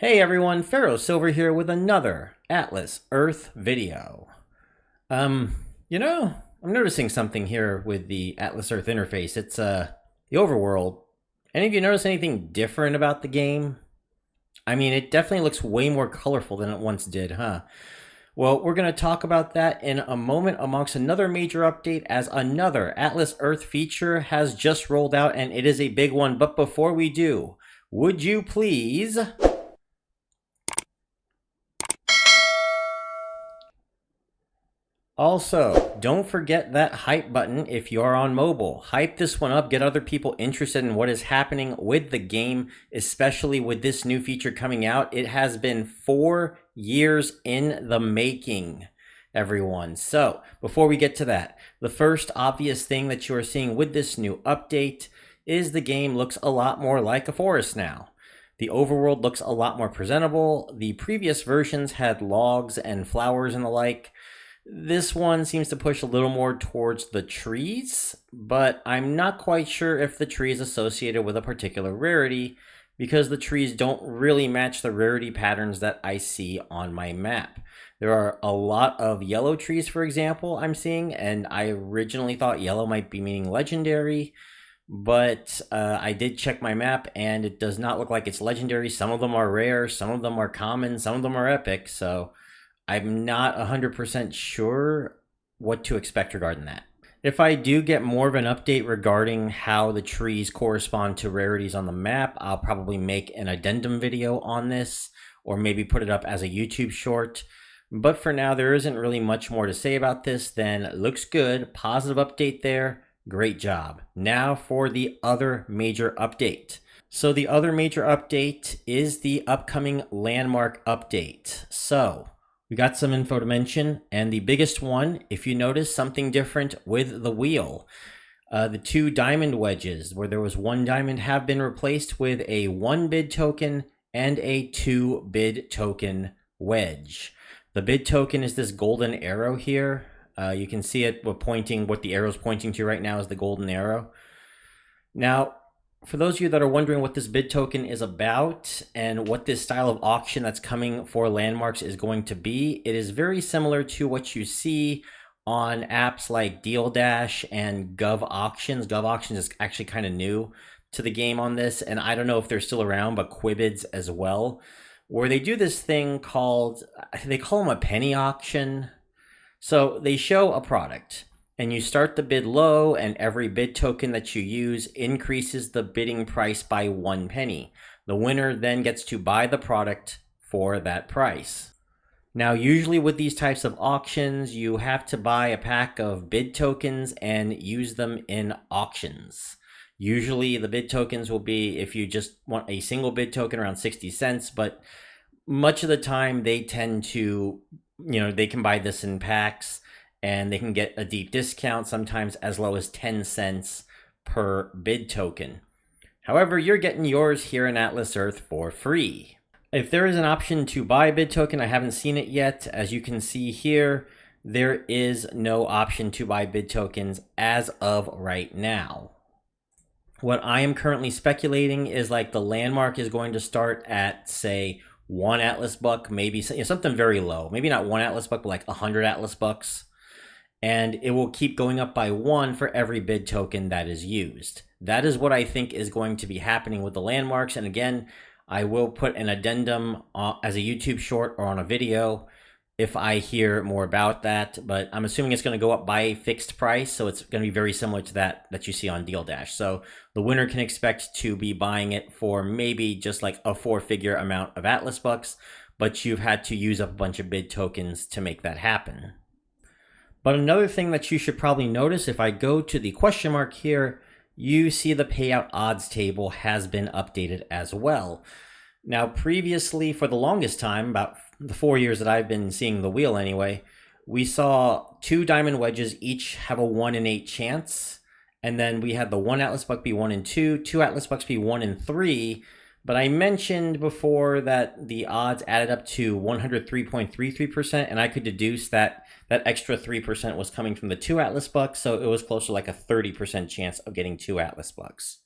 Hey everyone, Pharaoh Silver here with another Atlas Earth video. I'm noticing something here with the Atlas Earth interface. It's the Overworld. Any of you notice anything different about the game? I mean, it definitely looks way more colorful than it once did, huh? Well, we're going to talk about that in a moment amongst another major update as another Atlas Earth feature has just rolled out and it is a big one. But before we do, would you please also, don't forget that hype button if you're on mobile. Hype this one up, get other people interested in what is happening with the game, especially with this new feature coming out. It has been 4 years in the making, everyone. So, before we get to that, the first obvious thing that you are seeing with this new update is the game looks a lot more like a forest now. The overworld looks a lot more presentable. The previous versions had logs and flowers and the like. This one seems to push a little more towards the trees, but I'm not quite sure if the tree is associated with a particular rarity because the trees don't really match the rarity patterns that I see on my map. There are a lot of yellow trees, for example, I'm seeing, and I originally thought yellow might be meaning legendary, but I did check my map and it does not look like it's legendary. Some of them are rare, some of them are common, some of them are epic, so I'm not 100% sure what to expect regarding that. If I do get more of an update regarding how the trees correspond to rarities on the map, I'll probably make an addendum video on this or maybe put it up as a YouTube short. But for now, there isn't really much more to say about this than looks good, positive update there, great job. Now for the other major update. So the other major update is the upcoming landmark update. So we got some info to mention, and the biggest one, if you notice something different with the wheel. The 2 diamond wedges, where there was 1 diamond, have been replaced with a 1 bid token and a 2 bid token wedge. The bid token is this golden arrow here. You can see it what the arrow's pointing to right now is the golden arrow. Now, for those of you that are wondering what this bid token is about and what this style of auction that's coming for landmarks is going to be, it is very similar to what you see on apps like Deal Dash and Gov Auctions. Gov Auctions is actually kind of new to the game on this, and I don't know if they're still around, but Quibids as well, where they do this thing called, they call them a penny auction. So they show a product and you start the bid low, and every bid token that you use increases the bidding price by 1 penny. The winner then gets to buy the product for that price. Now, usually with these types of auctions, you have to buy a pack of bid tokens and use them in auctions. Usually the bid tokens will be, if you just want a single bid token, around 60 cents, but much of the time they tend to, they can buy this in packs and they can get a deep discount, sometimes as low as 10 cents per bid token. However, you're getting yours here in Atlas Earth for free. If there is an option to buy a bid token, I haven't seen it yet. As you can see here, there is no option to buy bid tokens as of right now. What I am currently speculating is like the landmark is going to start at, say, 1 Atlas buck, maybe something very low. Maybe not 1 Atlas buck, but like 100 Atlas bucks. And it will keep going up by 1 for every bid token that is used. That is what I think is going to be happening with the landmarks. And again, I will put an addendum as a YouTube short or on a video if I hear more about that. But I'm assuming it's going to go up by a fixed price, so it's going to be very similar to that you see on Deal Dash. So the winner can expect to be buying it for maybe just like a 4-figure amount of Atlas bucks, but you've had to use up a bunch of bid tokens to make that happen. But another thing that you should probably notice, if I go to the question mark here, you see the payout odds table has been updated as well. Now, previously, for the longest time, about the 4 years that I've been seeing the wheel anyway, we saw 2 diamond wedges each have a 1 in 8 chance. And then we had the 1 Atlas buck be 1 in 2, 2 Atlas bucks be 1 in 3. But I mentioned before that the odds added up to 103.33%, and I could deduce that that extra 3% was coming from the 2 Atlas bucks, so it was closer to like a 30% chance of getting 2 Atlas bucks.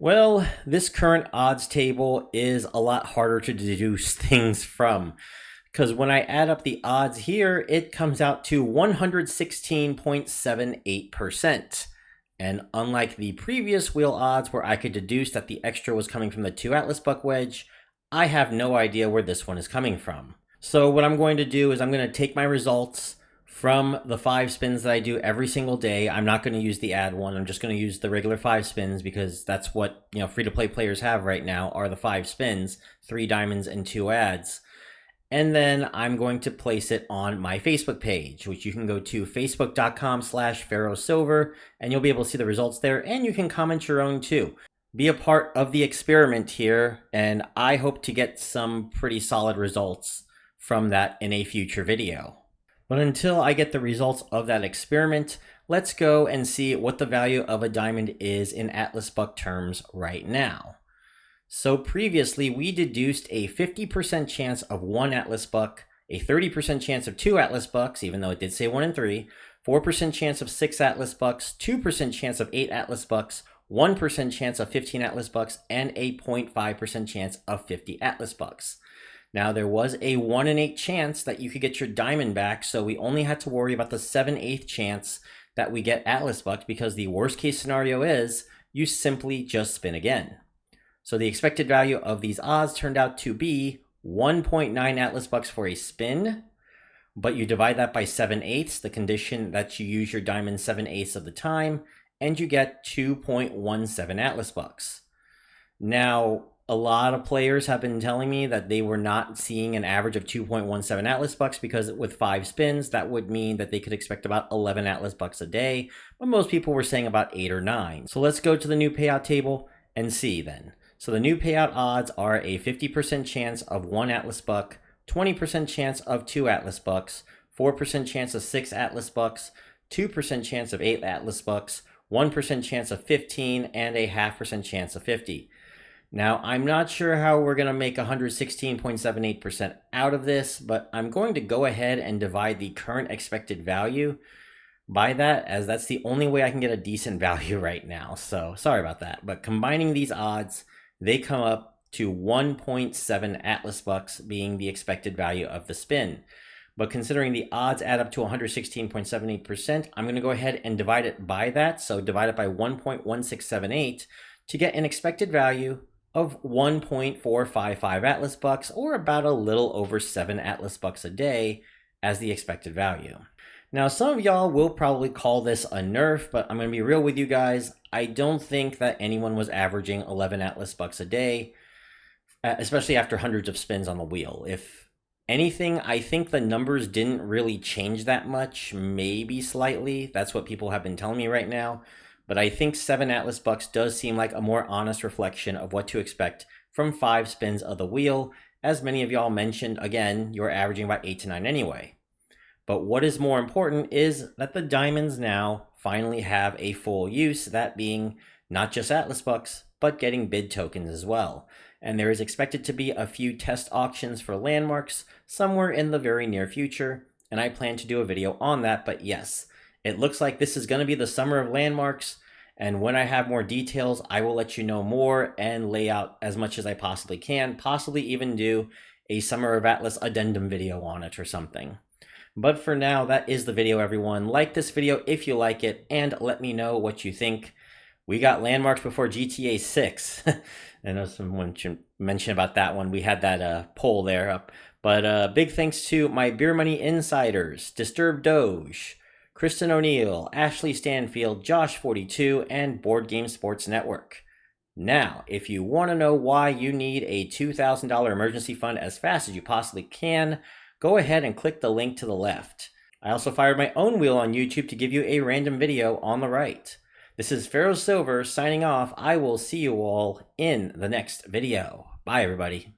Well, this current odds table is a lot harder to deduce things from, because when I add up the odds here, it comes out to 116.78%. And unlike the previous wheel odds where I could deduce that the extra was coming from the 2 Atlas Buck wedge, I have no idea where this one is coming from. So what I'm going to do is I'm going to take my results from the 5 spins that I do every single day. I'm not going to use the ad one. I'm just going to use the regular 5 spins because that's what, free-to-play players have right now are the 5 spins, 3 diamonds and 2 ads. And then I'm going to place it on my Facebook page, which you can go to facebook.com/PharaohSilver, and you'll be able to see the results there, and you can comment your own too. Be a part of the experiment here, and I hope to get some pretty solid results from that in a future video. But until I get the results of that experiment, let's go and see what the value of a diamond is in Atlas Buck terms right now. So previously, we deduced a 50% chance of 1 Atlas Buck, a 30% chance of 2 Atlas Bucks, even though it did say 1 and 3, 4% chance of 6 Atlas Bucks, 2% chance of 8 Atlas Bucks, 1% chance of 15 Atlas Bucks, and a 0.5% chance of 50 Atlas Bucks. Now, there was a 1 in 8 chance that you could get your diamond back, so we only had to worry about the 7/8 chance that we get Atlas Bucks, because the worst case scenario is you simply just spin again. So the expected value of these odds turned out to be 1.9 Atlas Bucks for a spin, but you divide that by 7/8, the condition that you use your diamond 7/8 of the time, and you get 2.17 Atlas Bucks. Now, a lot of players have been telling me that they were not seeing an average of 2.17 Atlas Bucks because with 5 spins, that would mean that they could expect about 11 Atlas Bucks a day, but most people were saying about 8 or 9. So let's go to the new payout table and see then. So the new payout odds are a 50% chance of 1 Atlas Buck, 20% chance of 2 Atlas Bucks, 4% chance of 6 Atlas Bucks, 2% chance of 8 Atlas Bucks, 1% chance of 15, and a 0.5% chance of 50. Now, I'm not sure how we're going to make 116.78% out of this, but I'm going to go ahead and divide the current expected value by that, as that's the only way I can get a decent value right now. So sorry about that. But combining these odds, they come up to 1.7 Atlas Bucks being the expected value of the spin. But considering the odds add up to 116.78%, I'm going to go ahead and divide it by that. So divide it by 1.1678 to get an expected value of 1.455 Atlas Bucks, or about a little over 7 Atlas Bucks a day as the expected value. Now, some of y'all will probably call this a nerf, but I'm going to be real with you guys. I don't think that anyone was averaging 11 Atlas Bucks a day, especially after hundreds of spins on the wheel. If anything, I think the numbers didn't really change that much, maybe slightly. That's what people have been telling me right now. But I think 7 Atlas Bucks does seem like a more honest reflection of what to expect from 5 spins of the wheel. As many of y'all mentioned, again, you're averaging about 8 to 9 anyway. But what is more important is that the diamonds now finally have a full use, that being not just Atlas Bucks, but getting bid tokens as well. And there is expected to be a few test auctions for landmarks somewhere in the very near future, and I plan to do a video on that. But yes, it looks like this is going to be the summer of landmarks, and when I have more details, I will let you know more and lay out as much as I possibly can, possibly even do a Summer of Atlas addendum video on it or something. But for now, that is the video, everyone. Like this video if you like it, and let me know what you think. We got landmarks before GTA 6. I know someone mentioned about that one. We had that poll there up. But big thanks to my Beer Money Insiders, Disturbed Doge, Kristen O'Neill, Ashley Stanfield, Josh42, and Board Game Sports Network. Now, if you want to know why you need a $2,000 emergency fund as fast as you possibly can, go ahead and click the link to the left. I also fired my own wheel on YouTube to give you a random video on the right. This is Pharaoh Silver signing off. I will see you all in the next video. Bye, everybody.